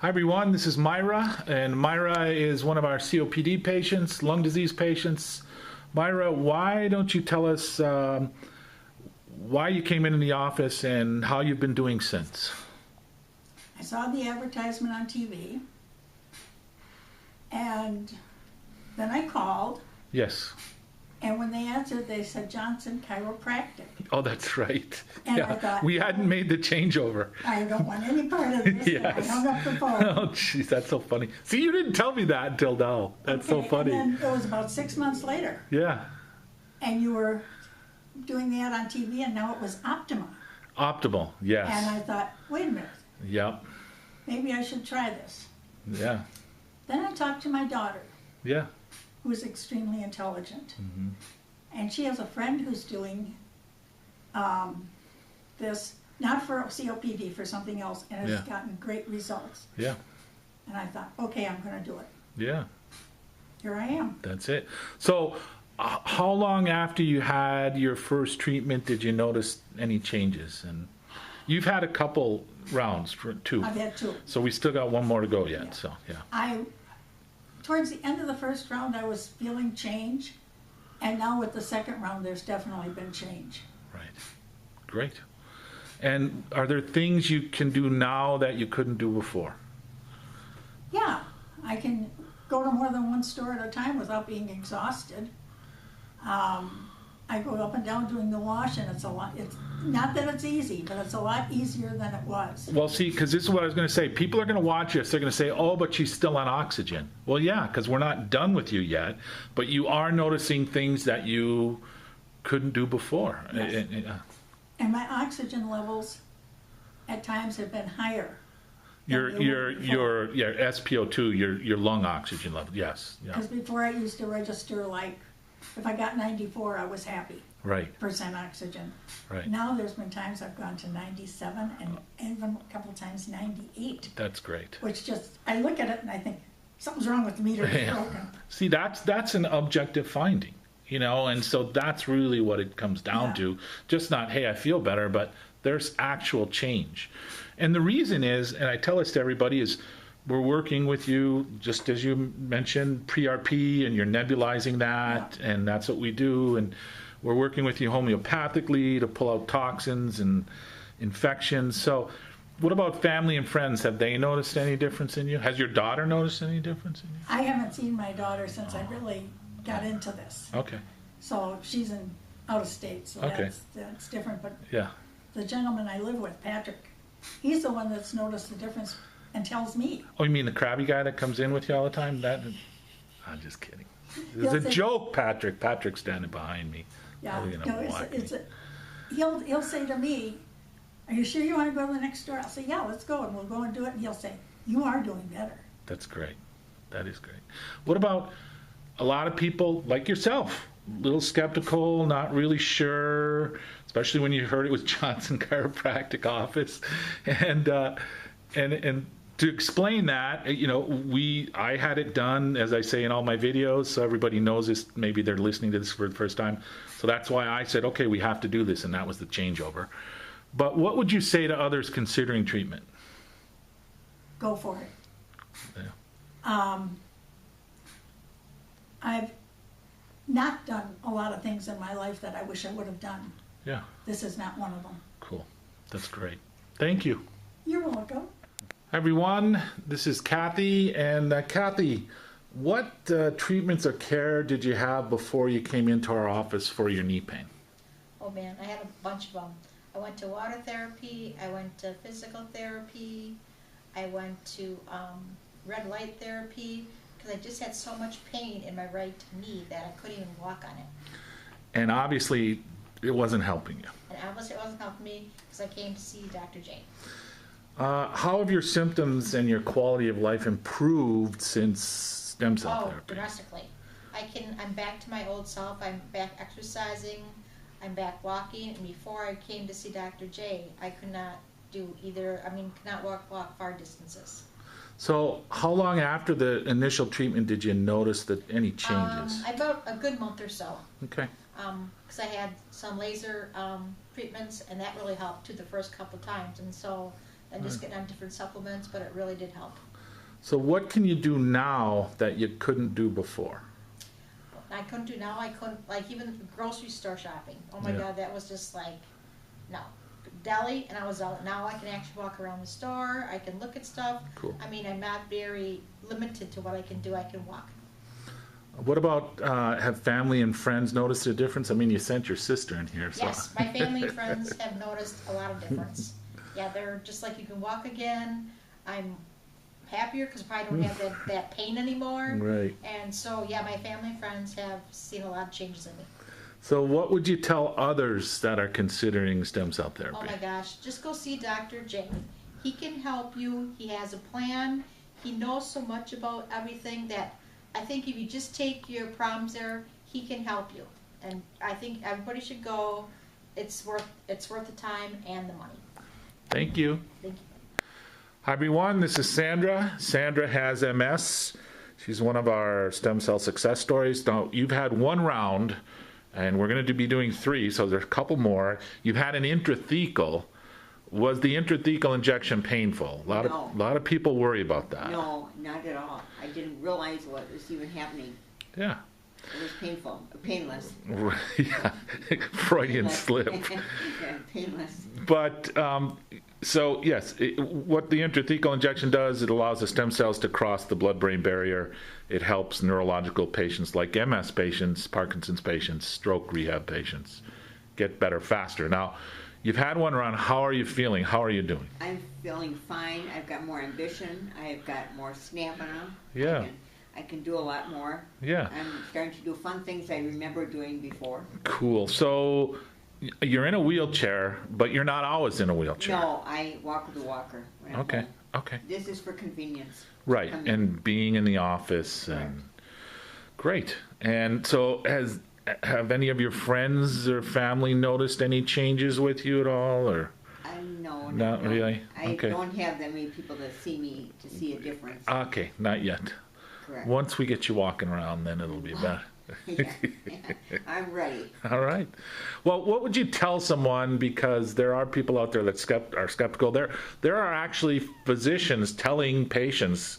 Hi everyone, this is Myra, and Myra is one of our COPD patients, lung disease patients. Myra, why don't you tell us why you came in the office and how you've been doing since? I saw the advertisement on TV, and then I called, Yes. and when they answered, they said Johnson Chiropractic. Oh, that's right. And yeah. I thought, we hadn't made the changeover. I don't want any part of this, Yes. and I hung up the phone. Oh, jeez, that's so funny. See, you didn't tell me that until now. That's so funny. And then it was about 6 months later, Yeah. and you were doing the ad on TV, and now it was Optima. Optimal, yes. And I thought, wait a minute, Yep. maybe I should try this. Yeah. Then I talked to my daughter, Yeah. who's extremely intelligent. Mm-hmm. And she has a friend who's doing this, not for COPD, for something else, and has gotten great results. Yeah. And I thought, okay, I'm going to do it. Yeah. Here I am. That's it. So, how long after you had your first treatment did you notice any changes? And you've had a couple rounds for two. I've had two. So we still got one more to go yet. Yeah. So yeah. Towards the end of the first round, I was feeling change, and now with the second round, there's definitely been change. Right. Great. And are there things you can do now that you couldn't do before? Yeah, I can go to more than one store at a time without being exhausted. I go up and down doing the wash, and it's a lot. It's not that it's easy, but it's a lot easier than it was. Well, see, because this is what I was going to say. People are going to watch us. They're going to say, oh, but she's still on oxygen. Well, yeah, because we're not done with you yet. But you are noticing things that you couldn't do before. Yes. And my oxygen levels at times have been higher. Your SpO2, your lung oxygen level. Yes. Yeah. Because before I used to register, like, if I got 94, I was happy. Right. Percent oxygen. Right. Now there's been times I've gone to 97 and even a couple times 98. That's great. Which just, I look at it and I think, something's wrong with the meter, it's broken. See, that's an objective finding, you know, and so that's really what it comes down to. Just not, hey, I feel better, but there's actual change. And the reason is, and I tell this to everybody, is we're working with you, just as you mentioned, pre-RP, and you're nebulizing that, and that's what we do. And we're working with you homeopathically to pull out toxins and infections. So what about family and friends? Have they noticed any difference in you? Has your daughter noticed any difference in you? I haven't seen my daughter since I really got into this. Okay. So she's out of state, so that's different. But yeah, the gentleman I live with, Patrick, he's the one that's noticed the difference and tells me. Oh, you mean the crabby guy that comes in with you all the time? I'm just kidding. It's a joke, Patrick. Patrick's standing behind me. Yeah, he'll say to me, are you sure you want to go to the next store? I'll say, yeah, let's go, and we'll go and do it. And he'll say, you are doing better. That's great. That is great. What about a lot of people like yourself? A little skeptical, not really sure, especially when you heard it was Johnson Chiropractic office. And to explain that, you know, I had it done, as I say in all my videos, so everybody knows this. Maybe they're listening to this for the first time. So that's why I said, okay, we have to do this, and that was the changeover. But what would you say to others considering treatment? Go for it. Yeah. I've not done a lot of things in my life that I wish I would have done. Yeah. This is not one of them. Cool. That's great. Thank you. You're welcome. Everyone, this is Kathy, and Kathy, what treatments or care did you have before you came into our office for your knee pain? Oh man, I had a bunch of them. I went to water therapy, I went to physical therapy, I went to red light therapy, because I just had so much pain in my right knee that I couldn't even walk on it. And obviously, it wasn't helping you. And obviously it wasn't helping me because I came to see Dr. Jane. How have your symptoms and your quality of life improved since stem cell therapy? Drastically. I'm back to my old self. I'm back exercising. I'm back walking. And before I came to see Dr. J, I could not could not walk far distances. So how long after the initial treatment did you notice that any changes? About a good month or so. Okay. Because I had some laser treatments, and that really helped too the first couple of times. And so and just getting on different supplements, but it really did help. So what can you do now that you couldn't do before? I couldn't do now, I couldn't, like even grocery store shopping. Oh my Yeah. God, that was just like, no. Deli, and I was out. Now I can actually walk around the store, I can look at stuff. Cool. I mean, I'm not very limited to what I can do, I can walk. What about, have family and friends noticed a difference? I mean, you sent your sister in here, so. Yes, my family and friends have noticed a lot of difference. Yeah, they're just like, you can walk again. I'm happier because I don't have that pain anymore. Right. And so, yeah, my family and friends have seen a lot of changes in me. So what would you tell others that are considering stem cell therapy? Oh my gosh, just go see Dr. J. He can help you. He has a plan. He knows so much about everything that I think if you just take your problems there, he can help you. And I think everybody should go. It's worth the time and the money. Thank you. Thank you. Hi everyone, this is Sandra. Sandra has MS. She's one of our stem cell success stories. Now, you've had one round, and we're going to be doing 3, so there's a couple more. You've had an intrathecal. Was the intrathecal injection painful? A lot of people worry about that. No, not at all. I didn't realize what was even happening. Yeah. It was painful, painless. Yeah, Freudian slip. Yeah, painless. But, so yes, what the intrathecal injection does, it allows the stem cells to cross the blood-brain barrier. It helps neurological patients like MS patients, Parkinson's patients, stroke rehab patients get better faster. Now, you've had one round. How are you feeling? How are you doing? I'm feeling fine. I've got more ambition. I've got more stamina. Yeah. I can do a lot more. Yeah. I'm starting to do fun things I remember doing before. Cool. So you're in a wheelchair, but you're not always in a wheelchair. No, I walk with a walker. when I'm Okay. home. Okay. This is for convenience. Right. Come in. And being in the office and great. And so have any of your friends or family noticed any changes with you at all, or? No, Not really? I Okay. don't have that many people that see me to see a difference. Okay, not yet. Correct. Once we get you walking around, then it'll be better. Yeah, I'm ready. All right. Well, what would you tell someone, because there are people out there that are skeptical. There are actually physicians telling patients,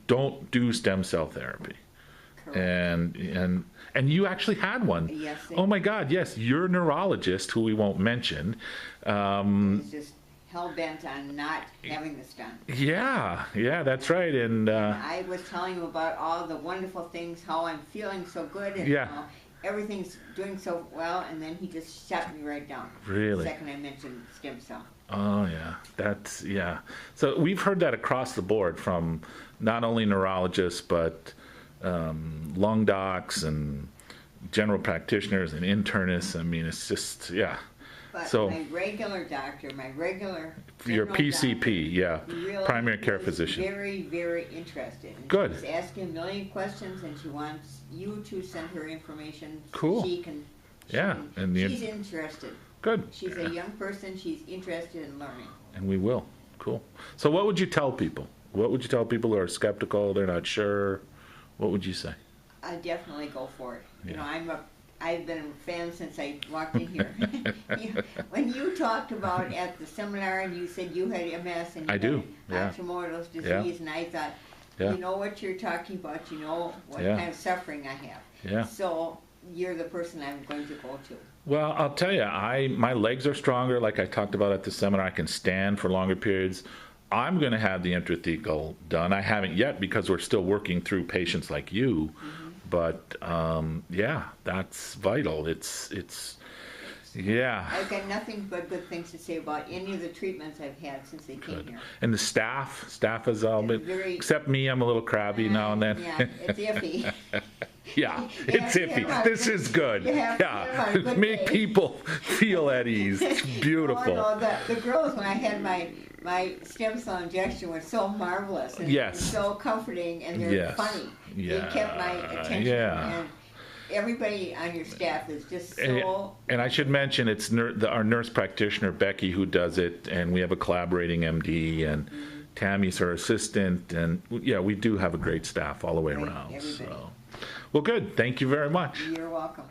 don't do stem cell therapy. Correct. And you actually had one. Yes. Oh my God, yes, your neurologist, who we won't mention. He's just hell-bent on not having this done. Yeah, that's right. And I was telling him about all the wonderful things, how I'm feeling so good, and Yeah. how everything's doing so well, and then he just shut me right down. Really? The second I mentioned stem cell. oh yeah. So we've heard that across the board from not only neurologists, but lung docs and general practitioners and internists. I mean, it's just, yeah. But So- my regular doctor, my regular Your general PCP, yeah, doctor, really primary care was physician. very, very interested. And Good. She's asking a million questions, and she wants you to send her information. So Cool. She can. Yeah, and the- she's interested. Good. She's a young person. She's interested in learning. And we will. Cool. So what would you tell people? What would you tell people who are skeptical, they're not sure? What would you say? I definitely go for it. You Yeah. know, I've been a fan since I walked in here. When you talked about at the seminar and you said you had MS and you I do, had yeah. Hashimoto's Yeah. disease, and I thought, Yeah. you know what you're talking about, you know what Yeah. kind of suffering I have. Yeah. So you're the person I'm going to go to. Well, I'll tell you, my legs are stronger, like I talked about at the seminar. I can stand for longer periods. I'm going to have the intrathecal done. I haven't yet because we're still working through patients like you. But yeah, that's vital. It's yeah. I've got nothing but good things to say about any of the treatments I've had since they came Good. here. And the staff has all been, Very- except me, I'm a little crabby now and then. Yeah, it's iffy. Yeah, You it's have to iffy. have This a- is good. you have to have Yeah, a good make day. people feel at ease. It's beautiful. Oh, no, the girls, when I had my stem cell injection, were so marvelous and Yes. so comforting, and they're Yes. funny. Yeah, They kept my attention. yeah. And everybody on your staff is just so. And I should mention, it's our nurse practitioner, Becky, who does it, and we have a collaborating MD, and Tammy's her assistant, and yeah, we do have a great staff all the way Right, around. everybody. So, well, good. Thank you very much. You're welcome.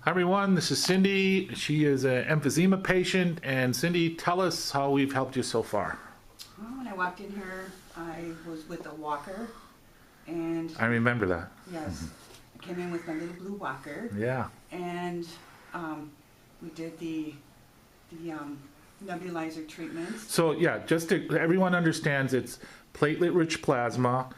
Hi, everyone. This is Cindy. She is an emphysema patient, and Cindy, tell us how we've helped you so far. walked in here, I was with a walker, and I remember that. yes, I came in with my little blue walker, Yeah. and we did the nebulizer treatments. So yeah, just to, everyone understands it's platelet-rich plasma,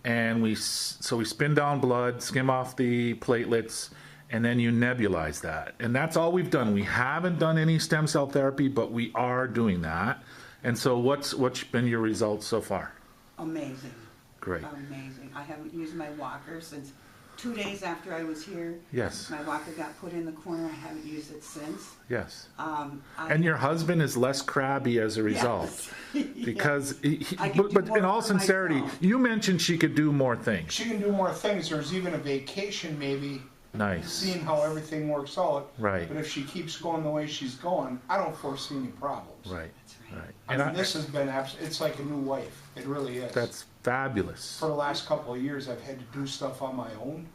and we spin down blood, skim off the platelets, and then you nebulize that. And that's all we've done. We haven't done any stem cell therapy, but we are doing that. And so what's been your results so far? Amazing. Great. Amazing. I haven't used my walker since 2 days after I was here. Yes. My walker got put in the corner. I haven't used it since. Yes. I- And your husband is less crabby as a result. Yes. Because, I can do but more in all for sincerity, myself. you mentioned she could do more things. She can do more things. There's even a vacation maybe, Nice. seeing how everything works out. Right. But if she keeps going the way she's going, I don't foresee any problems. Right. That's right. Right. I And mean, this has been, it's like a new wife. It really is. that's fabulous. For the last couple of years, I've had to do stuff on my own,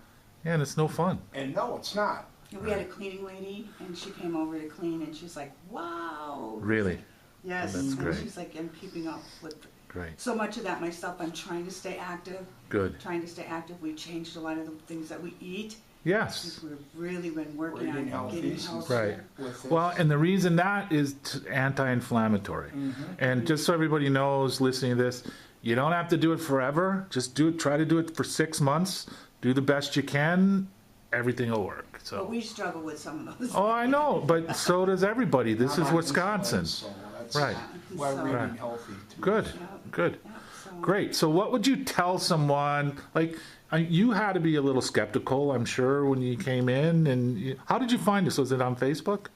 Yeah, and it's no fun. and no, it's not. We had a cleaning lady, and she came over to clean, and she's like, "Wow." Really. Yes. That's and great. she's like, "I'm keeping up with Great. so much of that myself. I'm trying to stay active. Good. Trying to stay active. We changed a lot of the things that we eat. Yes. We've really been working We're on eating healthy getting since- healthier. Right. With this. Well, and the reason that is anti-inflammatory. And just so everybody knows listening to this, you don't have to do it forever. Just try to do it for 6 months. Do the best you can. Everything will work. But So. we struggle with some of those. Oh, I know, but so does everybody. This I'm is on Wisconsin. insulin, so that's Right. why we're Right. eating healthy too. Good. Yeah. Good. Yeah, so- Great. So, what would you tell someone? Like, you had to be a little skeptical, I'm sure, when you came in. And how did you find us? Was it on Facebook?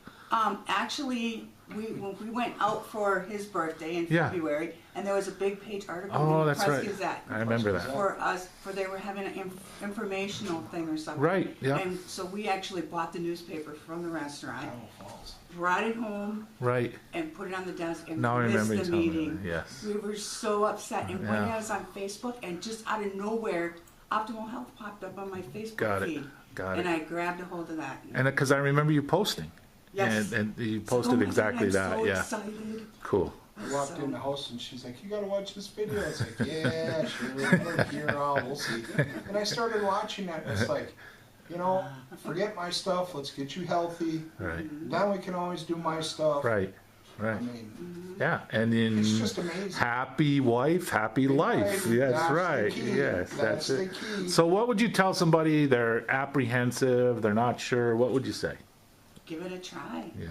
Actually, when we went out for his birthday in Yeah. February, and there was a big page article Oh, in the that's Press right. Gazette I remember that. for us, for they were having an informational thing or something. Right, yeah. And so we actually bought the newspaper from the restaurant, Oh, Falls. brought it home, Right. and put it on the desk and Now I missed remember you the telling me meeting. that, yes. We were so upset, and when Yeah. I was on Facebook, and just out of nowhere, Optimal Health popped up on my Facebook Got it. feed. Got And it. I grabbed a hold of that. And because I remember you posting. Yes. And you So, posted oh my God, exactly I'm that. so Yeah. excited. Cool. I walked So- in the house and she's like, "You gotta watch this video." It's like, "Yeah, sure, look here, we'll see." And I started watching that, and it's like, forget my stuff. Let's get you healthy. Right. Then we can always do my stuff. Right. I Right. mean, Yeah. And in it's just amazing. happy wife, happy life. Yes, That's the right. key. Yes, That's that's the it. key. So, what would you tell somebody? They're apprehensive. They're not sure. What would you say? Give it a try. Yeah.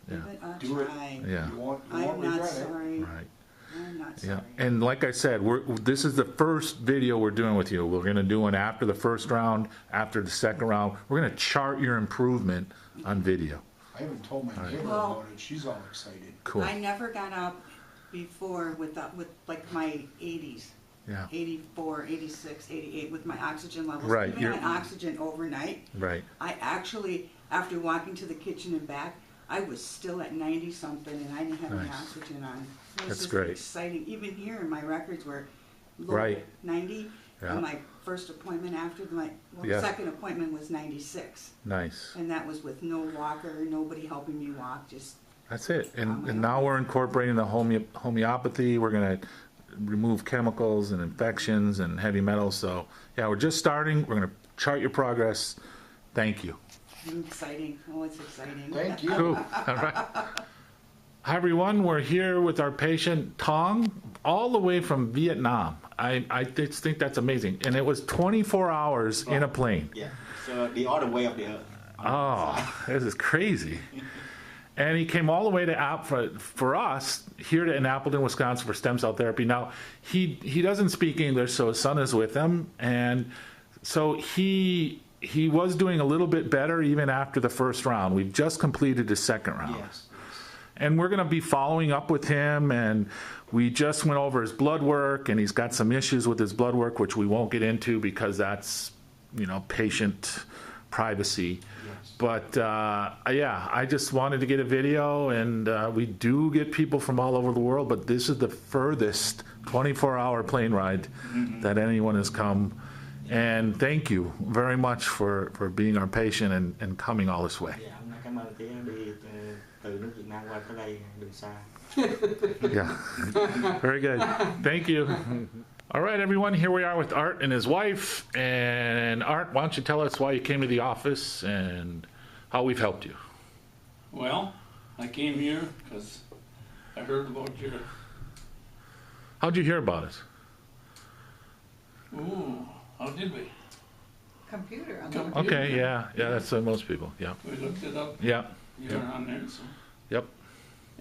Give Yeah. it a Do it. try. Yeah. You won't I am not regret it. sorry. Right. I'm not Yeah, sorry. and like I said, this is the first video we're doing with you. We're going to do one after the first round, after the second round. We're going to chart your improvement on video. I even told my neighbor Well- about it. She's all excited. Cool. I never got up before with like my 80s. Yeah. 84, 86, 88 with my oxygen levels. Right, Even you're- on oxygen overnight. Right. I actually, after walking to the kitchen and back, I was still at 90 something and I didn't have any Nice. oxygen on. It was That's just great. exciting. Even here, my records were low, Right. 90. Yeah. And my first appointment after Yeah. second appointment was 96. Nice. And that was with no walker, nobody helping me walk, just That's it. Oh, And my now we're incorporating the homeopathy. We're going to remove chemicals and infections and heavy metals. So, yeah, we're just starting. We're going to chart your progress. Thank you. exciting. Oh, it's exciting. Thank you. Cool. All right. Hi, everyone. We're here with our patient, Tong, all the way from Vietnam. I just think that's amazing. And it was 24 hours in a plane. Yeah, so the other way of the earth. Oh, this is crazy. And he came all the way to for us here in Appleton, Wisconsin for stem cell therapy. Now, he doesn't speak English, so his son is with him. And so he was doing a little bit better even after the first round. We've just completed the second round. Yes. And we're going to be following up with him, and we just went over his blood work, and he's got some issues with his blood work, which we won't get into because that's, patient privacy. Yes. But, yeah, I just wanted to get a video, and we do get people from all over the world, but this is the furthest 24-hour plane ride that anyone has come. And thank you very much for being our patient and coming all this way. Dạ, hôm nay cảm ơn tí đi từ nước Việt Nam qua tới đây đường xa. Yeah. Very good. Thank you. All right, everyone, here we are with Art and his wife. And Art, why don't you tell us why you came to the office and how we've helped you? Well, I came here because I heard about your, How'd you hear about us? ooh, how did we? Computer on Computer. Okay, yeah, that's most people, yeah. We looked it up, Yeah, you're on there, so. yep,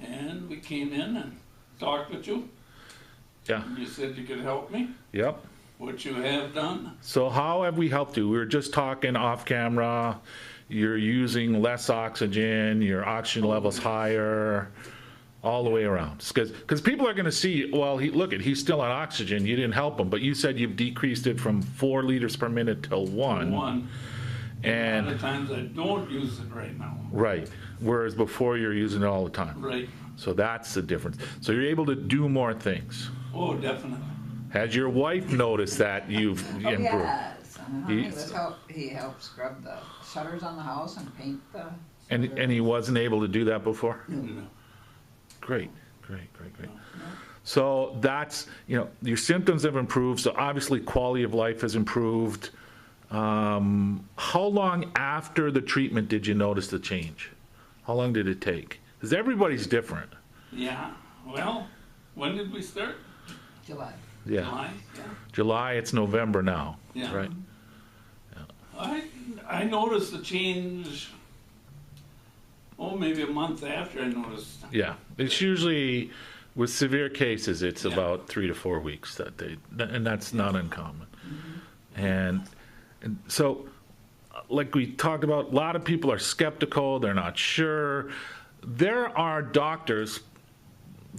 And we came in and talked with you. yeah, You said you could help me, yep. which you have done. So how have we helped you? We were just talking off camera. You're using less oxygen, your oxygen level's higher, all the way around. Because people are going to see, well, he's still on oxygen. You didn't help him, but you said you've decreased it from 4 liters per minute to 1. One, a lot And, of times I don't use it right now. right, whereas before you're using it all the time. Right, So that's the difference. So you're able to do more things. oh, definitely. Has your wife noticed that you've Oh, improved? yes. He- He helped scrub the shutters on the house and paint the. And he wasn't able to do that before? No. Great. So that's, your symptoms have improved, so obviously quality of life has improved. How long after the treatment did you notice the change? How long did it take? Because everybody's different. Yeah, well, when did we start? July. Yeah, July, yeah. July, it's November now, Yeah. right? I noticed the change, maybe a month after I noticed. Yeah, it's usually, with severe cases, it's Yeah. about 3 to 4 weeks and that's not uncommon. And so, like we talked about, a lot of people are skeptical, they're not sure. There are doctors,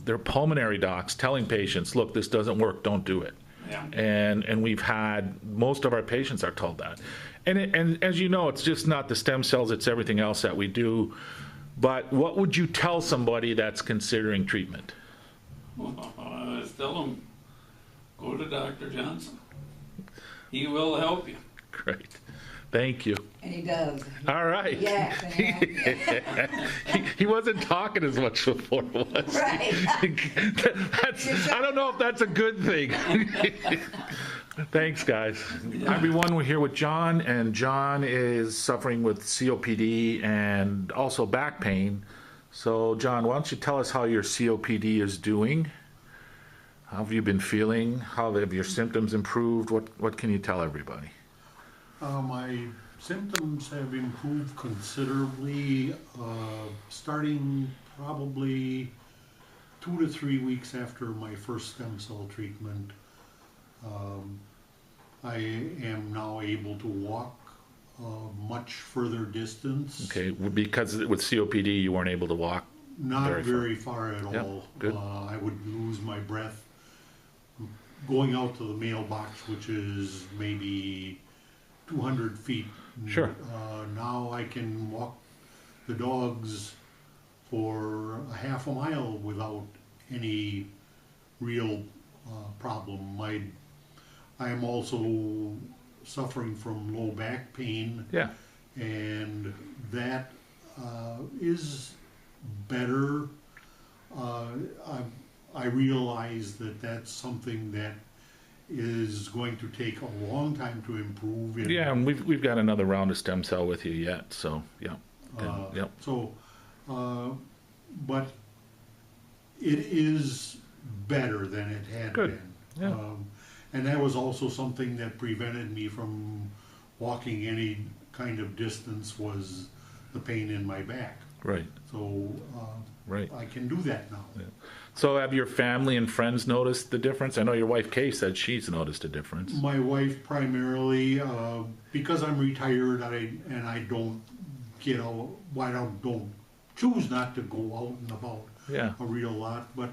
they're pulmonary docs, telling patients, look, this doesn't work, don't do it. Yeah. And we've had, most of our patients are told that. And as you know, it's just not the stem cells, it's everything else that we do. But what would you tell somebody that's considering treatment? I just tell them, go to Dr. Johnson. He will help you. Great. Thank you. And he does. All right. Yes, and He wasn't talking as much before, was Right. he? I don't know if that's a good thing. Thanks, guys. Everyone, we're here with John, and John is suffering with COPD and also back pain. So, John, why don't you tell us how your COPD is doing? How have you been feeling? How have your symptoms improved? What can you tell everybody? My symptoms have improved considerably, starting probably 2 to 3 weeks after my first stem cell treatment. I am now able to walk much further distance. Okay, because with COPD you weren't able to walk. Not Very very far. far, at Yep, all. good. I would lose my breath going out to the mailbox, which is maybe 200 feet. Sure. Now I can walk the dogs for a half a mile without any real problem. I am also suffering from low back pain, Yeah, and that is better. I realize that that's something that is going to take a long time to improve. yeah, and we've got another round of stem cell with you yet, so yeah. Yep. So, but it is better than it had Good. been. Yeah. And that was also something that prevented me from walking any kind of distance, was the pain in my back. Right, So right. I can do that now. Yeah. So have your family and friends noticed the difference? I know your wife Kay said she's noticed a difference. My wife primarily, because I'm retired, I don't get out. Well, I don't choose not to go out and about Yeah, a real lot, but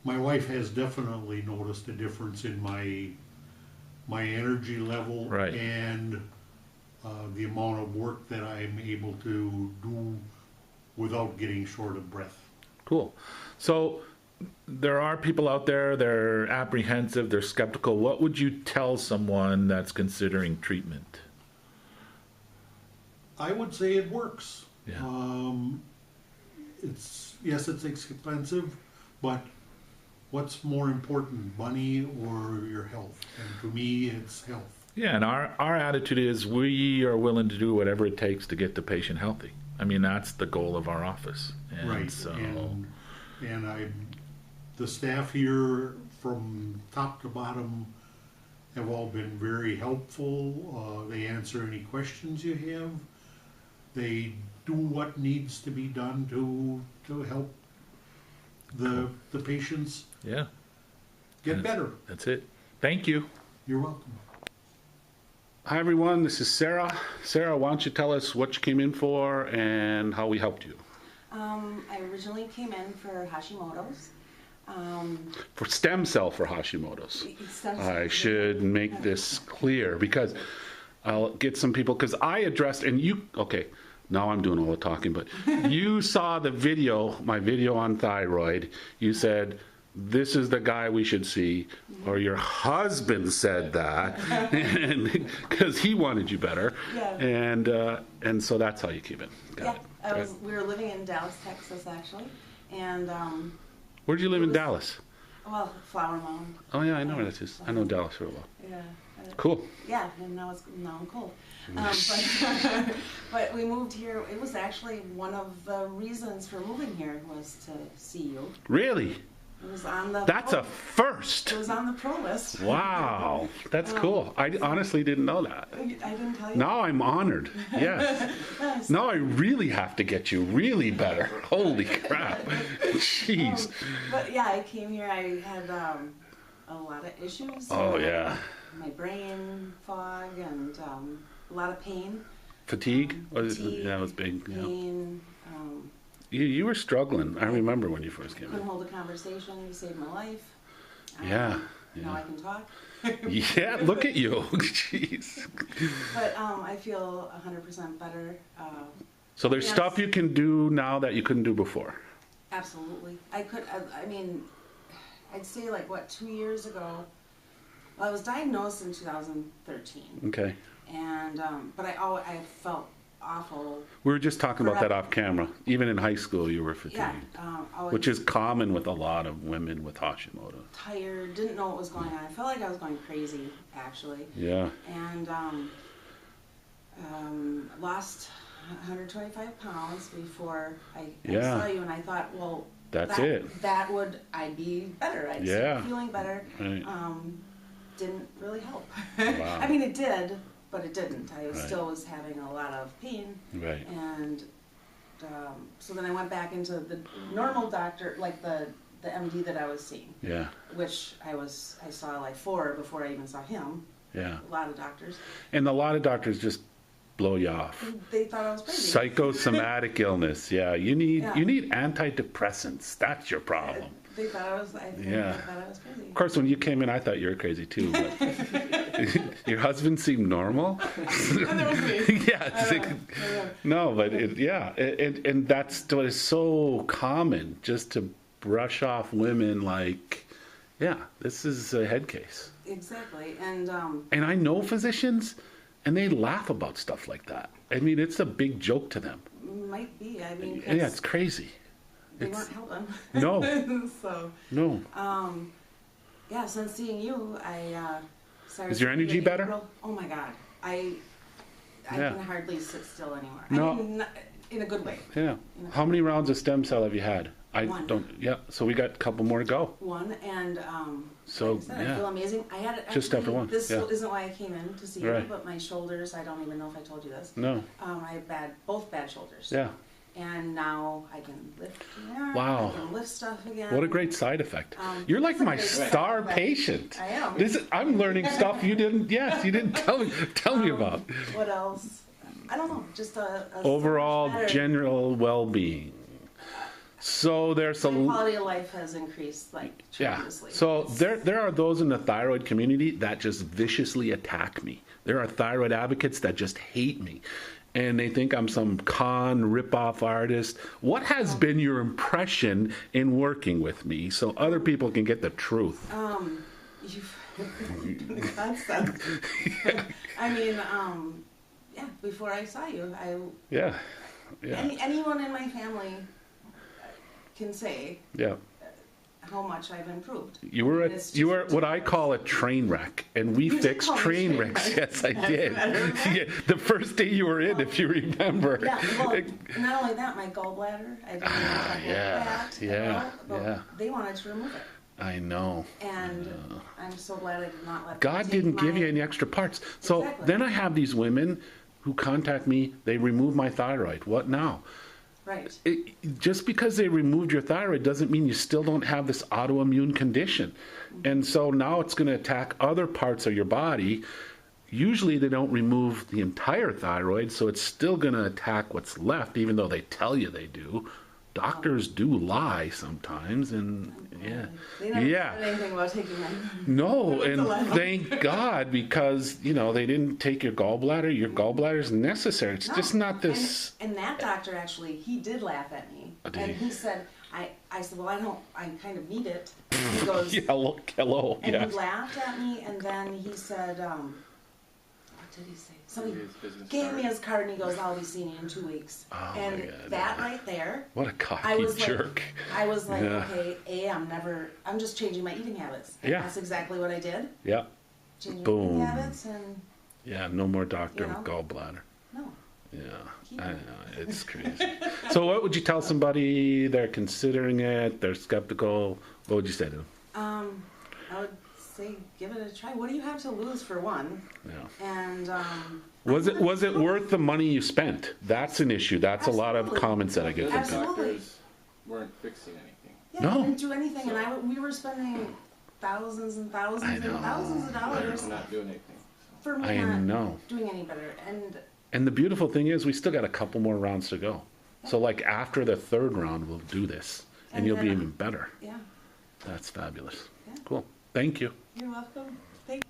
my wife has definitely noticed a difference in my energy level, Right. and the amount of work that I'm able to do without getting short of breath. cool. So there are people out there, they're apprehensive, they're skeptical. What would you tell someone that's considering treatment? I would say it works. Yeah. It's yes, it's expensive, but what's more important, money or your health? And to me, it's health. Yeah, and our attitude is we are willing to do whatever it takes to get the patient healthy. I mean, that's the goal of our office. And Right, so, and the staff here from top to bottom have all been very helpful. They answer any questions you have. They do what needs to be done to help the patients yeah, get better. that's it. Thank you. You're welcome. Hi everyone, this is Sarah. Sarah, why don't you tell us what you came in for and how we helped you? I originally came in for Hashimoto's. For stem cell for Hashimoto's. Stem cell. I should make this clear because I'll get some people, because I addressed, and you, okay, now I'm doing all the talking, but you saw the video, my video on thyroid. You said, this is the guy we should see, or your husband said that, because he wanted you better, Yeah. and so that's how you came in. Yeah, we were living in Dallas, Texas, actually, and Where do you live in Dallas? well, Flower Mound. Oh yeah, I know where that is. I know Dallas real well. Yeah. Cool. Yeah, and now I'm cold. But we moved here. It was actually one of the reasons for moving here was to see you. Really? It was on the. That's a first. It was on the pro list. Wow, that's cool. I honestly didn't know that. I didn't tell you. Now I'm honored. Yes. Yes. Now I really have to get you really better. Holy crap. Jeez. But yeah, I came here. I had a lot of issues. Oh yeah. My brain fog and a lot of pain. Fatigue? Fatigue, Yeah, it was big. Yeah. Pain. You were struggling. I remember when you first came Couldn't in. hold a conversation. You saved my life. Yeah. Now I can talk. Yeah, look at you. Jeez. But I feel 100% better. So there's Yes. stuff you can do now that you couldn't do before. Absolutely. I mean, I'd say like, 2 years ago? Well, I was diagnosed in 2013. Okay. And, but I felt awful. We were just talking about that off camera. Even in high school, you were fatigued, Yeah. Always which is common with a lot of women with Hashimoto. tired, didn't know what was going on. I felt like I was going crazy, actually. Yeah. And lost 125 pounds before I Yeah. saw you, and I thought, well, That's it. I'd be better. I'd Yeah. start feeling better. Right. Didn't really help. Wow. I mean, it did, but it didn't. I Right. still was having a lot of pain. Right. And so then I went back into the normal doctor, like the MD that I was seeing, Yeah. which I saw like 4 before I even saw him. Yeah. A lot of doctors. And a lot of doctors just blow you off. They thought I was crazy. Psychosomatic illness. Yeah. You need Yeah. antidepressants. That's your problem. They thought I was. Yeah. They thought I was crazy. Of course, when you came in, I thought you were crazy too. But your husband seemed normal. Yeah. I know. No, but and that's what is so common, just to brush off women like, yeah, this is a head case. Exactly, and And I know physicians, and they laugh about stuff like that. I mean, it's a big joke to them. might be. I mean, 'cause Yeah, it's crazy. they It's, weren't helping. no, So, no. yeah. Since seeing you, I started. Is your to energy get better? oh my God, I Yeah. can hardly sit still anymore. No. I mean, not, in a good way. Yeah. How many rounds of stem cell have you had? I One. don't. Yeah. So we got a couple more to go. One and So, like I said, I yeah. feel amazing. I had Just after one, This yeah. isn't why I came in to see you, Right. but my shoulders. I don't even know if I told you this. No. I have both bad shoulders. Yeah. And now I can lift my arm. Wow. I can lift stuff again. What a great side effect. You're like it's a my great side star effect. patient. I am. I'm learning stuff you didn't. Yes, you didn't tell me about. What else? I don't know. Just a Overall better- general well-being. So there's My a quality of life has increased like yeah. tremendously. So there are those in the thyroid community that just viciously attack me. There are thyroid advocates that just hate me. And they think I'm some con rip-off artist. What has been your impression in working with me so other people can get the truth? You've been constant. I mean, yeah. Before I saw you, Yeah. anyone in my family can say Yeah. how much I've improved. You were It's you were just- what I call a train wreck, and we You did fixed call me train train wrecks. wreck. Yes, I That's did. better. Yeah, the first day you were in, if you remember. Yeah, well, not only that, my gallbladder, I didn't even yeah, that. yeah, but yeah. They wanted to remove it. I know. And I'm so glad I did not let them God take didn't give my- you any extra parts. So Exactly. then I have these women who contact me. They remove my thyroid. What now? Right. Just because they removed your thyroid doesn't mean you still don't have this autoimmune condition. And so now it's going to attack other parts of your body. Usually they don't remove the entire thyroid, so it's still going to attack what's left, even though they tell you they do. Doctors do lie sometimes, and yeah. They never Yeah. said anything about taking my. No, and dilemma. thank God, because, you know, they didn't take your gallbladder. Your gallbladder is necessary. It's No. just not this. And that doctor actually, he did laugh at me, Oh, did and he? he said, I said, well, I kind of need it. He goes, Hello, and yeah. he laughed at me, and then he said, what did he say? Somebody gave me his card, and he goes, I'll be seeing you in 2 weeks. Oh, and my God, that yeah. right there, What a I cocky was jerk. I was like, Yeah. okay, I'm just changing my eating habits. And Yeah. that's exactly what I did. Yeah, Changing Boom. eating habits, and yeah, no more doctor You know? with gallbladder. no. Yeah, I know, it's crazy. So what would you tell somebody, they're considering it, they're skeptical, what would you say to them? I would say give it a try. What do you have to lose for one? Yeah. And Was it worth the money you spent? That's an issue. That's a lot of Absolutely. comments that I get from people. Absolutely. Weren't fixing anything. yeah, No. I didn't do anything, and we were spending thousands and thousands I and know. thousands of dollars We're not doing anything. for me I not know. doing any better. And the beautiful thing is, we still got a couple more rounds to go. So like after the third round, we'll do this, and And you'll be then- even better. Yeah, That's fabulous. Yeah. Cool. Thank you. you're welcome. Thank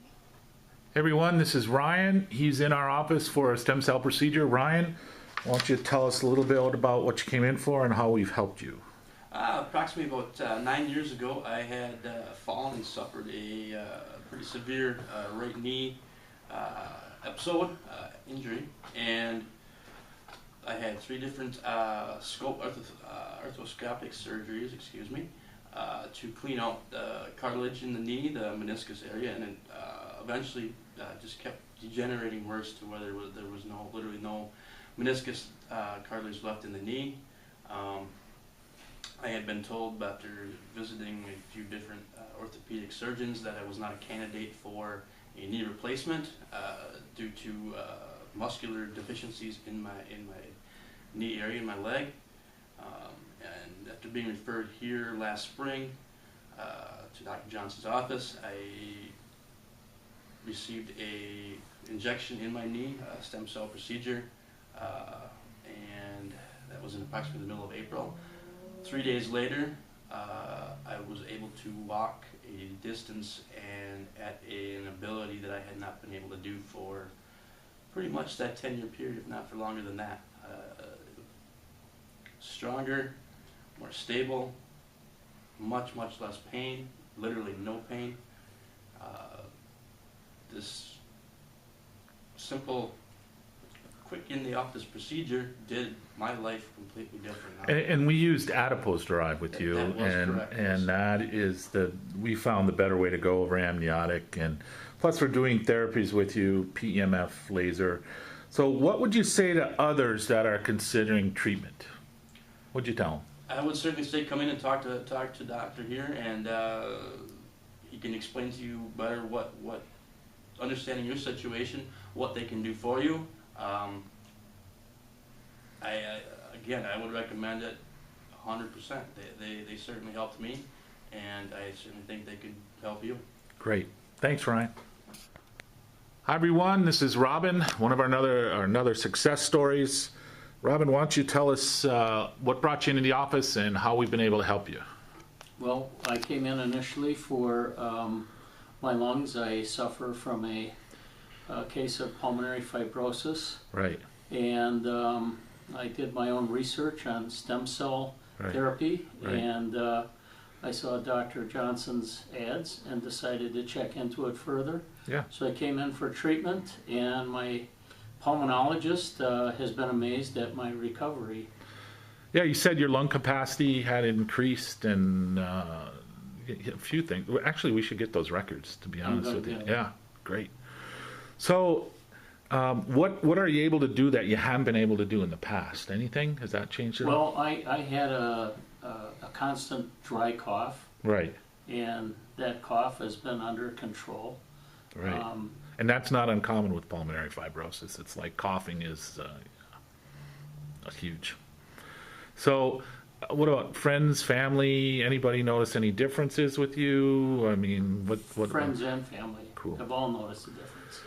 Everyone, this is Ryan. He's in our office for a stem cell procedure. Ryan, why don't you tell us a little bit about what you came in for and how we've helped you? Approximately about 9 years ago, I had fallen and suffered a pretty severe right knee episode, injury, and I had 3 different arthroscopic surgeries, to clean out the cartilage in the knee, the meniscus area, and it eventually just kept degenerating worse to where there was literally no meniscus cartilage left in the knee. I had been told after visiting a few different orthopedic surgeons that I was not a candidate for a knee replacement due to muscular deficiencies in my knee area, in my leg. And after being referred here last spring to Dr. Johnson's office, I received a injection in my knee, a stem cell procedure, and that was in approximately the middle of April. 3 days later, I was able to walk a distance and at an ability that I had not been able to do for pretty much that 10-year period, if not for longer than that. Stronger, more stable, much less pain, literally no pain. This simple, quick in the office procedure did my life completely different. And we used adipose drive with you, That was correct, yes. and that is we found the better way to go over amniotic, and plus we're doing therapies with you, PEMF, laser. So what would you say to others that are considering treatment? What'd you tell them? I would certainly say come in and talk to doctor here, and he can explain to you better what understanding your situation, what they can do for you. I would recommend it 100%. They certainly helped me, and I certainly think they could help you. Great. Thanks, Ryan. Hi, everyone. This is Robin, one of our another success stories. Robin, why don't you tell us what brought you into the office and how we've been able to help you? Well, I came in initially for my lungs. I suffer from a case of pulmonary fibrosis. Right. And I did my own research on stem cell therapy. Right. And I saw Dr. Johnson's ads and decided to check into it further. Yeah. So I came in for treatment, and my pulmonologist has been amazed at my recovery. Yeah, you said your lung capacity had increased and a few things. Well, actually, we should get those records, to be honest with you. Yeah, great. So, what are you able to do that you haven't been able to do in the past? Anything? Has that changed at all? Well, I had a constant dry cough, Right, and that cough has been under control. right. And that's not uncommon with pulmonary fibrosis. It's like coughing is huge. So, what about friends, family? Anybody notice any differences with you? I mean, what Friends and family Cool. have all noticed the difference.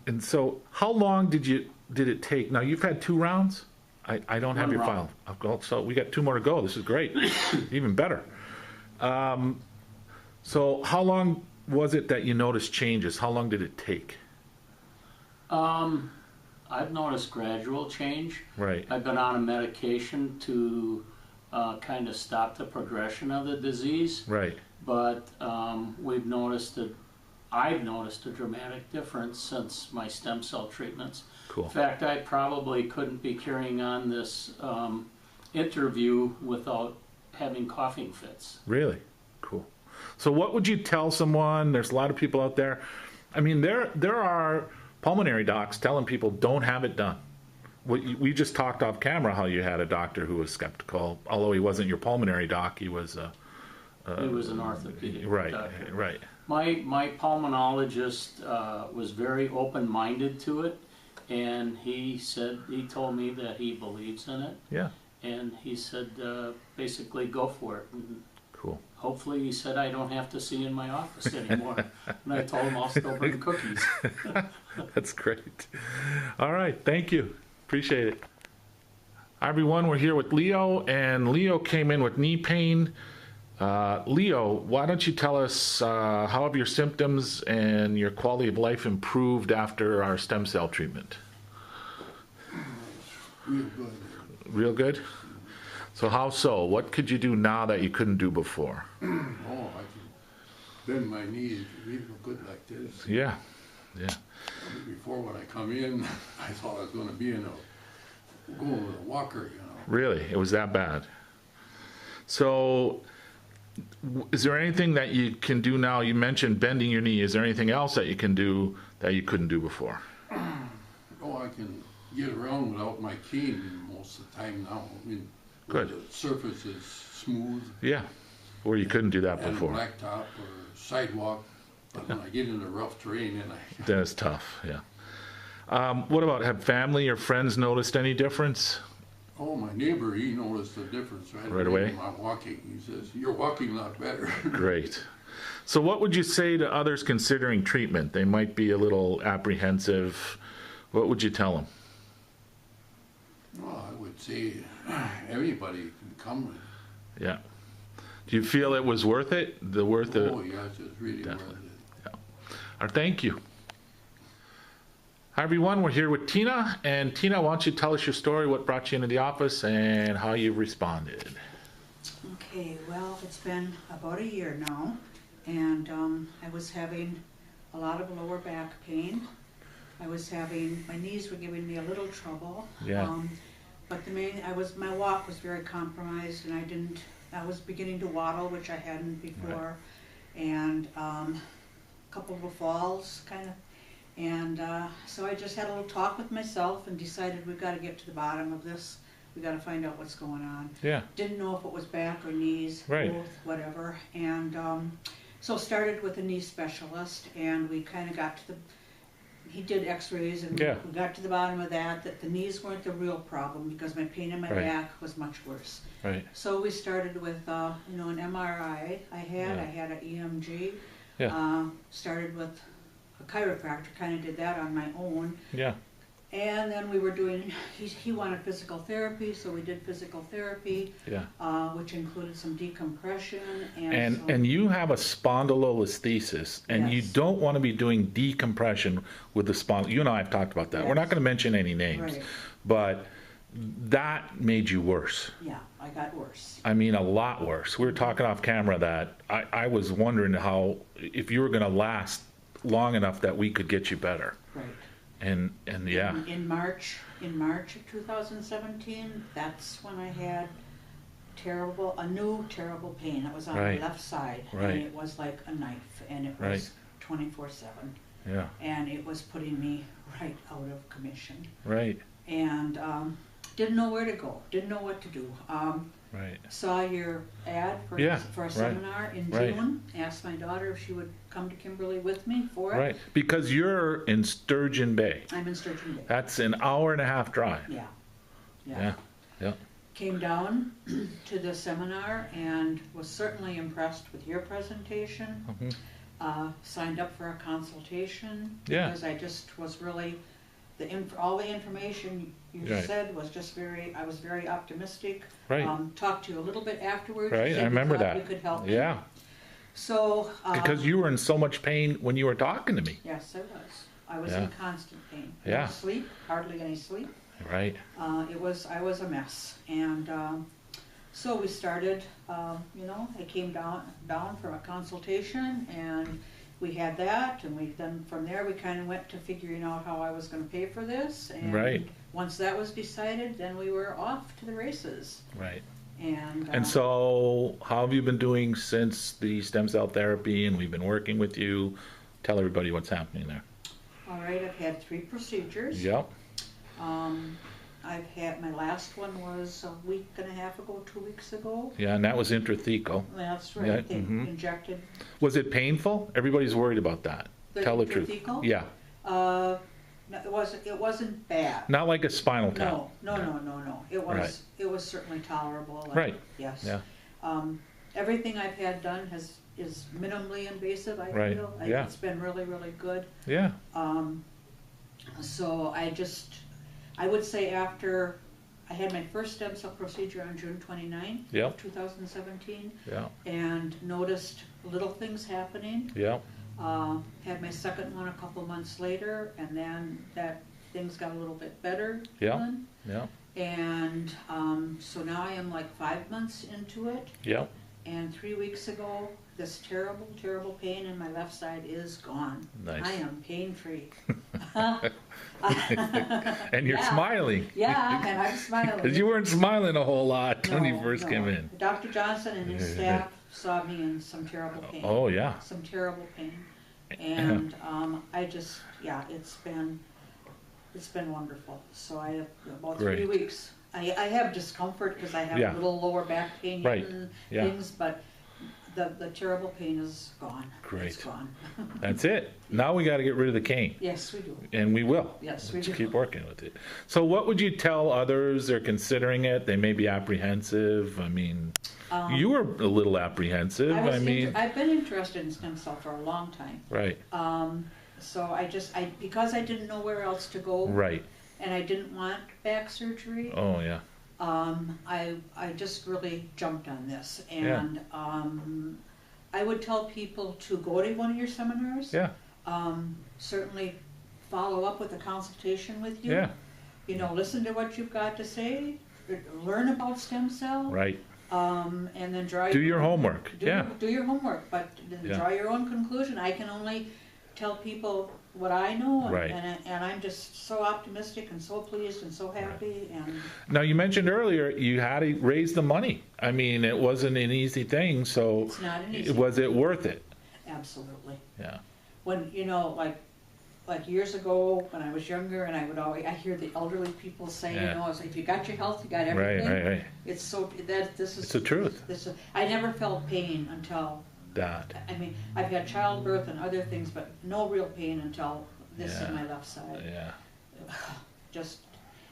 And so, how long did it take? Now you've had 2 rounds. I don't have One your round. file. So we got 2 more to go. This is great, even better. So how long was it that you noticed changes? How long did it take? I've noticed gradual change. Right. I've been on a medication to kind of stop the progression of the disease, Right. but I've noticed a dramatic difference since my stem cell treatments. Cool. In fact, I probably couldn't be carrying on this interview without having coughing fits. Really? Cool. So what would you tell someone? There's a lot of people out there. I mean, there are pulmonary docs telling people don't have it done. We just talked off camera how you had a doctor who was skeptical, although he wasn't your pulmonary doc. He was He was an orthopedic right, doctor. right. My pulmonologist was very open-minded to it, and he told me that he believes in it, Yeah. and he said basically go for it. And Cool. hopefully, he said I don't have to see you in my office anymore. And I told him I'll still bring cookies. That's great. All right, thank you. Appreciate it. Hi, everyone. We're here with Leo, and Leo came in with knee pain. Leo, why don't you tell us how have your symptoms and your quality of life improved after our stem cell treatment? Real good. Real good? So how so? What could you do now that you couldn't do before? Oh, I can bend my knees real good like this. Yeah, yeah. Before when I come in, I thought I was going to be going with a walker, you know. Really? It was that bad? So is there anything that you can do now? You mentioned bending your knee. Is there anything else that you can do that you couldn't do before? Oh, I can get around without my cane most of the time now. I mean, Good. The surface is smooth. Yeah, where you couldn't do that and before. blacktop or sidewalk. But when I get into rough terrain, Then it's tough, yeah. What about, have family or friends noticed any difference? Oh, my neighbor, he noticed the difference Right away? in my walking. He says, "You're walking a lot better." Great. So what would you say to others considering treatment? They might be a little apprehensive. What would you tell them? Well, I would say everybody can come. Yeah. Do you feel it was worth it? Oh, yes, it's really worth Definitely. it. Thank you. Hi, everyone. We're here with Tina. And Tina, why don't you tell us your story, what brought you into the office, and how you responded? Okay, well, it's been about a year now, and I was having a lot of lower back pain. My knees were giving me a little trouble. Yeah. But my walk was very compromised, and I was beginning to waddle, which I hadn't before, and a couple of falls, kind of. And so I just had a little talk with myself and decided we've got to get to the bottom of this. We've got to find out what's going on. Yeah. Didn't know if it was back or knees, Right. both, whatever. And so started with a knee specialist, and we kind of got to he did x-rays, and Yeah. we got to the bottom of that the knees weren't the real problem because my pain in my Right. back was much worse. Right. So we started with an MRI I had an EMG. Yeah. Started with a chiropractor, kind of did that on my own. Yeah. And then we were doing, he wanted physical therapy, so we did physical therapy, Yeah. which included some decompression And you have a spondylolisthesis, and you Yes. don't want to be doing decompression with the spondyle. You and I have talked about that. We're not Yes. going to mention any names, Right. but that made you worse. Yeah, I got worse. I mean, a lot worse. We were talking off camera that I was wondering if you were going to last long enough that we could get you better. Right. And yeah, In March of 2017, that's when I had a new terrible pain. It was on Right. my left side, Right. and it was like a knife, and it Right. was 24/7, yeah, and it was putting me right out of commission. right, And didn't know where to go, didn't know what to do. right, Saw your ad for Yeah, a right, seminar in right. June. Asked my daughter if she would come to Kimberly with me for it. right. Because you're in Sturgeon Bay. I'm in Sturgeon Bay. That's an hour and a half drive. Yeah. Yeah, yeah, Came down to the seminar and was certainly impressed with your presentation. mhm, Signed up for a consultation. Yeah. Because I just was really, all the information you Right. said was just I was very optimistic. right, Talked to you a little bit afterwards. You right. said I you remember thought that. You could help me. Yeah, So. because you were in so much pain when you were talking to me. Yes, I was. I was Yeah. in constant pain. Yeah. No sleep, hardly any sleep. Right, I was a mess, and so we started. I came down for a consultation, and we had that, and then from there we kind of went to figuring out how I was going to pay for this, and Right. once that was decided, then we were off to the races. right. And And so, how have you been doing since the stem cell therapy and we've been working with you? Tell everybody what's happening there. all right, I've had 3 procedures. Yep, I've had my last one was a week and a half ago, 2 weeks ago. yeah, and that was intrathecal. That's right. Yeah, They mhm. injected Was it painful? Everybody's worried about that. Tell the truth. intrathecal? Yeah, No, it wasn't bad. not like a spinal tap. No. It was Right. it was certainly tolerable. and Right. Yes. Yeah. Everything I've had done is minimally invasive. I Right. feel Yeah. It's been really good. Yeah, So I would say after I had my first stem cell procedure on June 29th, Yep. 2017, yeah, and noticed little things happening. yeah, Had my second one a couple months later, and then things got a little bit better. Yeah. then. yeah, And so now I am like 5 months into it, yeah. and 3 weeks ago, this terrible pain in my left side is gone. Nice. I am pain-free. And you're Yeah. smiling. Yeah, and I'm smiling. Because you weren't smiling a whole lot when you No, first no. came in. Dr. Johnson and his staff saw me in some terrible pain. Oh, yeah. Some terrible pain. And it's been wonderful. So I have about 3 Great. weeks. I have discomfort because I have Yeah. a little lower back pain Right. and Yeah. things, but the terrible pain is gone. Great. It's gone. That's it. Now we got to get rid of the cane. Yes, we do. And we will. Yes, we Let's do. keep working with it. So what would you tell others that are considering it? They may be apprehensive. I mean, you were a little apprehensive. I've been interested in stem cell for a long time. Right, So because I didn't know where else to go. right. And I didn't want back surgery. Oh, yeah. I just really jumped on this, and I would tell people to go to one of your seminars. Yeah, Certainly follow up with a consultation with you. yeah, Listen to what you've got to say, learn about stem cell, right. and then draw Do your homework. Yeah, do your homework, but then Yeah. draw your own conclusion. I can only tell people what I know, Right. and I'm just so optimistic and so pleased and so happy. And Now, you mentioned earlier you had to raise the money. I mean, it wasn't an easy thing, so it's not an easy. was it worth it? Absolutely. Yeah, When like years ago when I was younger, and I hear the elderly people say, Yeah. it's like, if you got your health, you got right, everything. right. It's so this is It's the truth. I never felt pain until. That, I mean, I've had childbirth and other things, but no real pain until this Yeah. in my left side. yeah,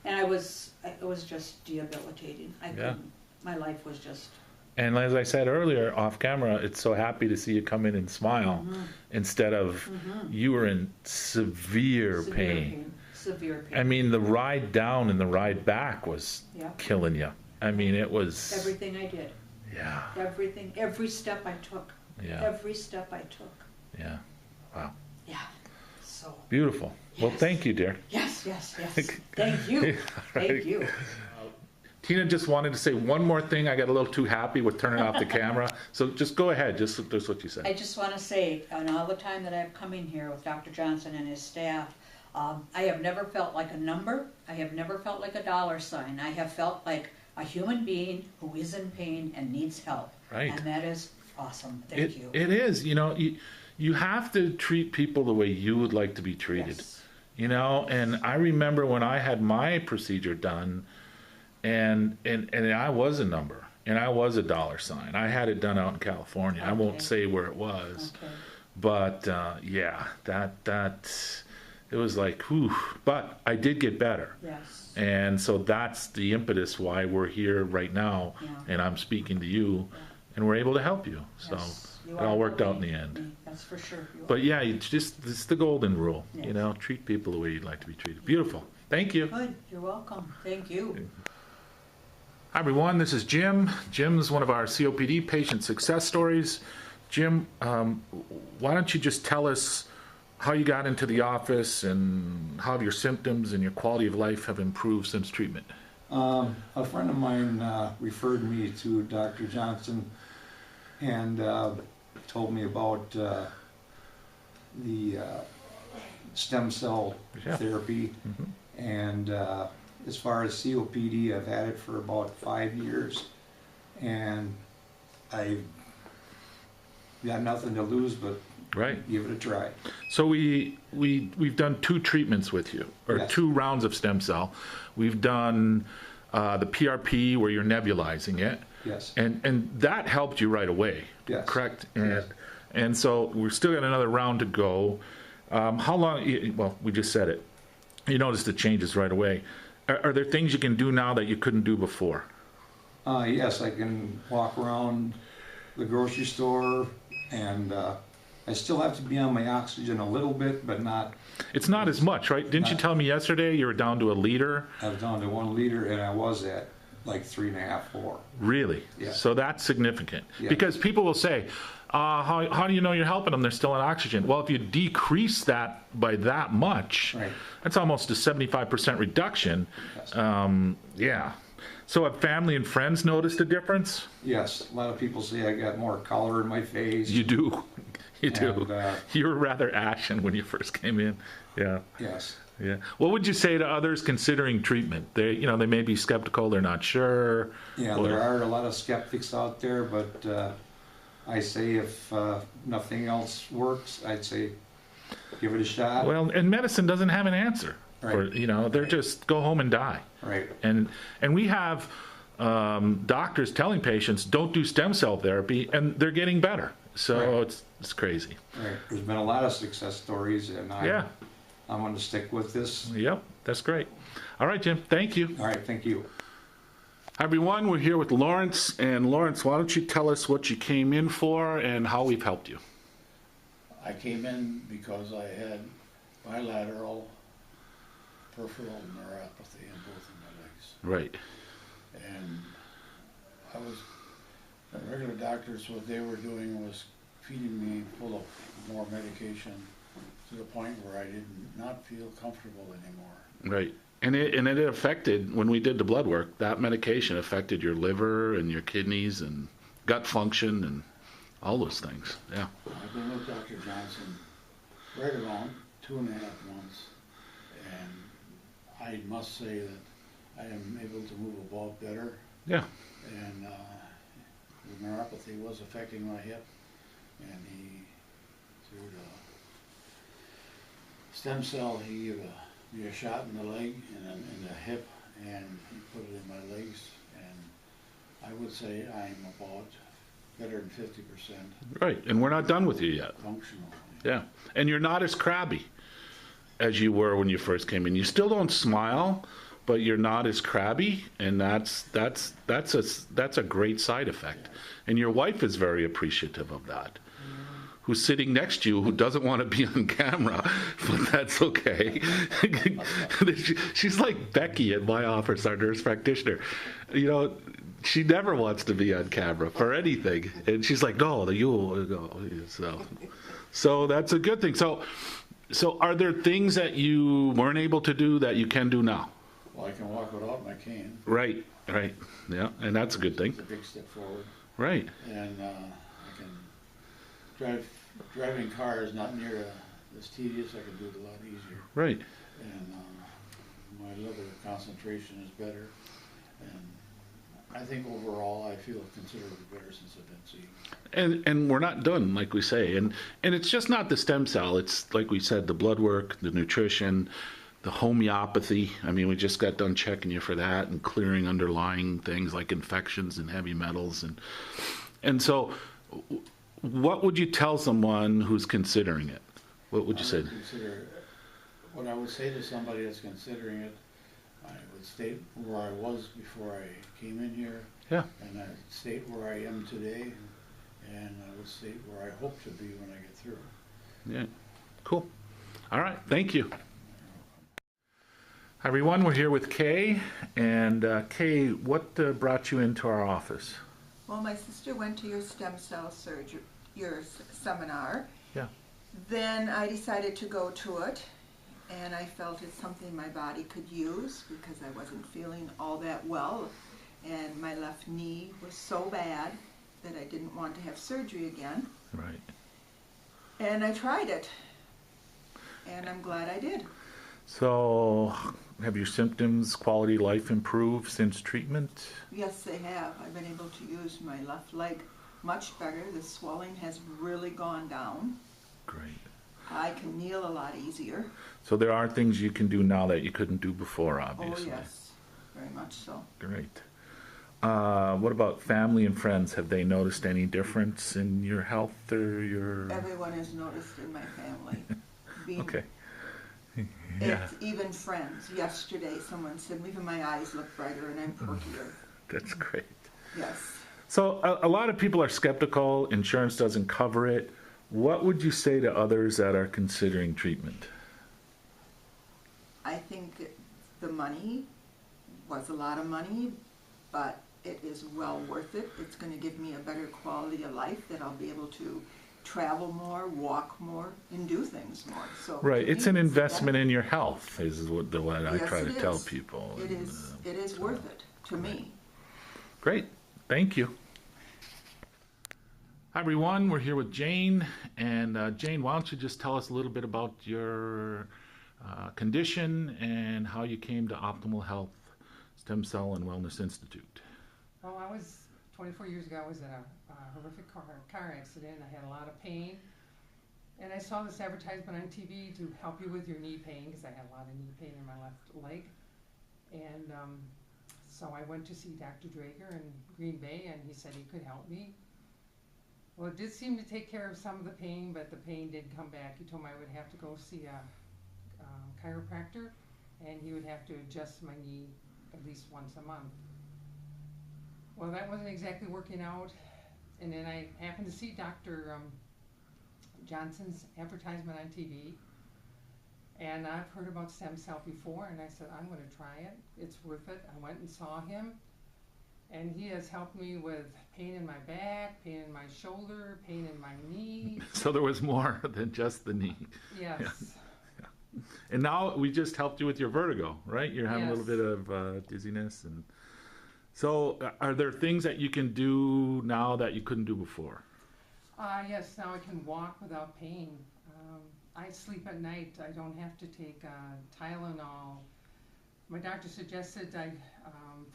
And it was just debilitating. I couldn't. My life was just. and as I said earlier off camera, it's so happy to see you come in and smile instead of you were in severe pain. Severe pain. I mean, the ride down and the ride back was Yeah. killing you. I mean, it was. Everything I did. Yeah, Everything. Every step I took. yeah, Every step I took. yeah. Wow. Yeah. So. Beautiful. Well, Yes. thank you, dear. Yes. Thank you. Thank you. Tina just wanted to say one more thing. I got a little too happy with turning off the camera. So just go ahead. Just what you said. I just want to say, in all the time that I've come in here with Dr. Johnson and his staff, I have never felt like a number. I have never felt like a dollar sign. I have felt like a human being who is in pain and needs help. Right. And that is awesome. Thank you. It is, you know, you have to treat people the way you would like to be treated. Yes. You know, and I remember when I had my procedure done, and I was a number, and I was a dollar sign. I had it done out in California. I won't Okay. say where it was, Okay. but yeah, that it was like, whew. But I did get better, Yes. and so that's the impetus why we're here right now, Yeah. and I'm speaking to you, and we're able to help you. So Yes. You it are all worked out in the me. end. That's for sure. You But are. yeah, it's the golden rule. You Yes. know, treat people the way you'd like to be treated. Beautiful. Thank you. Good. You're welcome. Thank you. Hi everyone, this is Jim. Jim's one of our COPD patient success stories. Jim, why don't you just tell us how you got into the office and how your symptoms and your quality of life have improved since treatment? A friend of mine referred me to Dr. Johnson and told me about the stem cell Yeah. therapy. And as far as COPD, I've had it for about 5 years, and I've got nothing to lose but Right. give it a try. So we've done 2 treatments with you, or Yes. 2 rounds of stem cell. We've done the PRP where you're nebulizing it. Yes. And that helped you right away. Yes. Correct? Yes. And so we've still got another round to go. How long, well, we just said it. You noticed the changes right away. Are there things you can do now that you couldn't do before? Yes, I can walk around the grocery store, and I still have to be on my oxygen a little bit, but not. It's not as much, right? Didn't you tell me yesterday you were down to 1 liter? I was down to 1 liter, and I was at like 3.5, 4. Really? Yeah. So that's significant. Yeah. Because people will say, how do you know you're helping them? They're still on oxygen. Well, if you decrease that by that much, Right. that's almost a 75% reduction. Yes. Yeah. So have family and friends noticed a difference? Yes, a lot of people say I got more color in my face. You do. You do. And, You were rather ashen when you first came in. Yeah. yes. Yeah. What would you say to others considering treatment? They may be skeptical. They're not sure. Yeah, What- there are a lot of skeptics out there, but I say if nothing else works, I'd say give it a shot. Well, and medicine doesn't have an answer. Right. Or, they're just go home and die. Right. And we have doctors telling patients don't do stem cell therapy, and they're getting better. So Right. it's crazy. Right. There's been a lot of success stories, and Yeah. I'm going to stick with this. Yep. That's great. All right, Jim. Thank you. All right. Thank you. Hi everyone, we're here with Lawrence. And Lawrence, why don't you tell us what you came in for and how we've helped you? I came in because I had bilateral peripheral neuropathy in both of my legs. Right. And the regular doctors, what they were doing was feeding me full of more medication to the point where I did not feel comfortable anymore. Right. And it affected, when we did the blood work, that medication affected your liver and your kidneys and gut function and all those things. Yeah. I've been with Dr. Johnson right around 2.5 months, and I must say that I am able to move about better. Yeah. And the neuropathy was affecting my hip, and he, through the stem cell, he gave me a shot in the leg and then in the hip, and he put it in my legs, and I would say I'm about better than 50% Right. And we're not done with you yet. functional. Yeah. And you're not as crabby as you were when you first came in. You still don't smile, but you're not as crabby, and that's a great side effect. And your wife is very appreciative of that. Who's sitting next to you, who doesn't want to be on camera, but that's okay. She's like Becky at my office, our nurse practitioner. She never wants to be on camera for anything, and she's like, "No, you go." So that's a good thing. So are there things that you weren't able to do that you can do now? Well, I can walk without my cane. Right. Yeah, and that's a good thing. It's a big step forward. Right. And I can driving cars not near as tedious. I can do it a lot easier. Right. And my liver concentration is better. And I think overall I feel considerably better since I've been seeing. And we're not done, like we say. And it's just not the stem cell. It's, like we said, the blood work, the nutrition, the homeopathy. I mean, we just got done checking you for that and clearing underlying things like infections and heavy metals. And so what would you tell someone who's considering it? What would you say? What I would say to somebody that's considering it, I would state where I was before I came in here. Yeah. And I'd state where I am today, and I would state where I hope to be when I get through. Yeah. Cool. All right. Thank you. Hi, everyone. We're here with Kay. And Kay, what brought you into our office? Well, my sister went to your stem cell surgery, your seminar. Yeah. Then I decided to go to it, and I felt it's something my body could use because I wasn't feeling all that well, and my left knee was so bad that I didn't want to have surgery again. Right. And I tried it, and I'm glad I did. So, have your symptoms, quality of life improved since treatment? Yes, they have. I've been able to use my left leg much better. The swelling has really gone down. Great. I can kneel a lot easier. So there are things you can do now that you couldn't do before, obviously. Oh, yes. Very much so. Great. What about family and friends? Have they noticed any difference in your health or your... Everyone has noticed in my family. Okay. Yeah. It's even friends. Yesterday someone said, even my eyes look brighter and I'm perkier. That's great. Yes. So a lot of people are skeptical. Insurance doesn't cover it. What would you say to others that are considering treatment? I think the money was a lot of money, but it is well worth it. It's going to give me a better quality of life that I'll be able to travel more, walk more, and do things more. So Right. to It's me, an investment in your health is what I Yes, try to it tell is. people. It is worth it to me. Great. Thank you. Hi, everyone. We're here with Jane. And Jane, why don't you just tell us a little bit about your condition and how you came to Optimal Health Stem Cell and Wellness Institute. Well, I was 24 years ago. I was in a horrific car accident. I had a lot of pain, and I saw this advertisement on TV to help you with your knee pain because I had a lot of knee pain in my left leg. And so I went to see Dr. Drager in Green Bay, and he said he could help me. Well, it did seem to take care of some of the pain, but the pain did come back. He told me I would have to go see a chiropractor, and he would have to adjust my knee at least once a month. Well, that wasn't exactly working out, and then I happened to see Dr. Johnson's advertisement on TV, and I've heard about stem cell before, and I said, I'm going to try it. It's worth it. I went and saw him, and he has helped me with pain in my back, pain in my shoulder, pain in my knee. So there was more than just the knee. Yes. Yeah. Yeah. And now we just helped you with your vertigo, right? You're having a little bit of dizziness. And so are there things that you can do now that you couldn't do before? Yes, now I can walk without pain. I sleep at night. I don't have to take Tylenol. My doctor suggested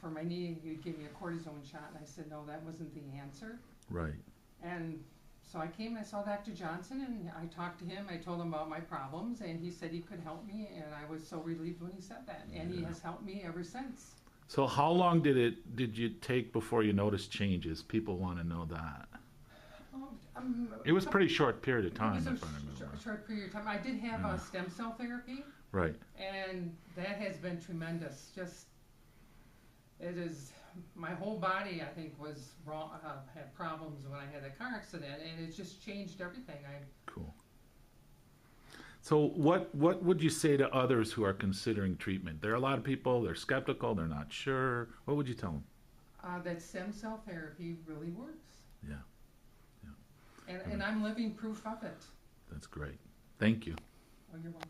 for my knee, you'd give me a cortisone shot, and I said, no, that wasn't the answer. Right. And so I came and I saw Dr. Johnson, and I talked to him. I told him about my problems, and he said he could help me, and I was so relieved when he said that. And he has helped me ever since. So how long did you take before you noticed changes? People want to know that. It was a pretty short period of time, It was if I remember. a short period of time. I did have a stem cell therapy. Right. And that has been tremendous. It is, my whole body, I think, was wrong, had problems when I had a car accident, and it just changed everything. Cool. So what would you say to others who are considering treatment? There are a lot of people, they're skeptical, they're not sure. What would you tell them? That stem cell therapy really works. Yeah. And I'm living proof of it. That's great. Thank you. Oh, you're welcome.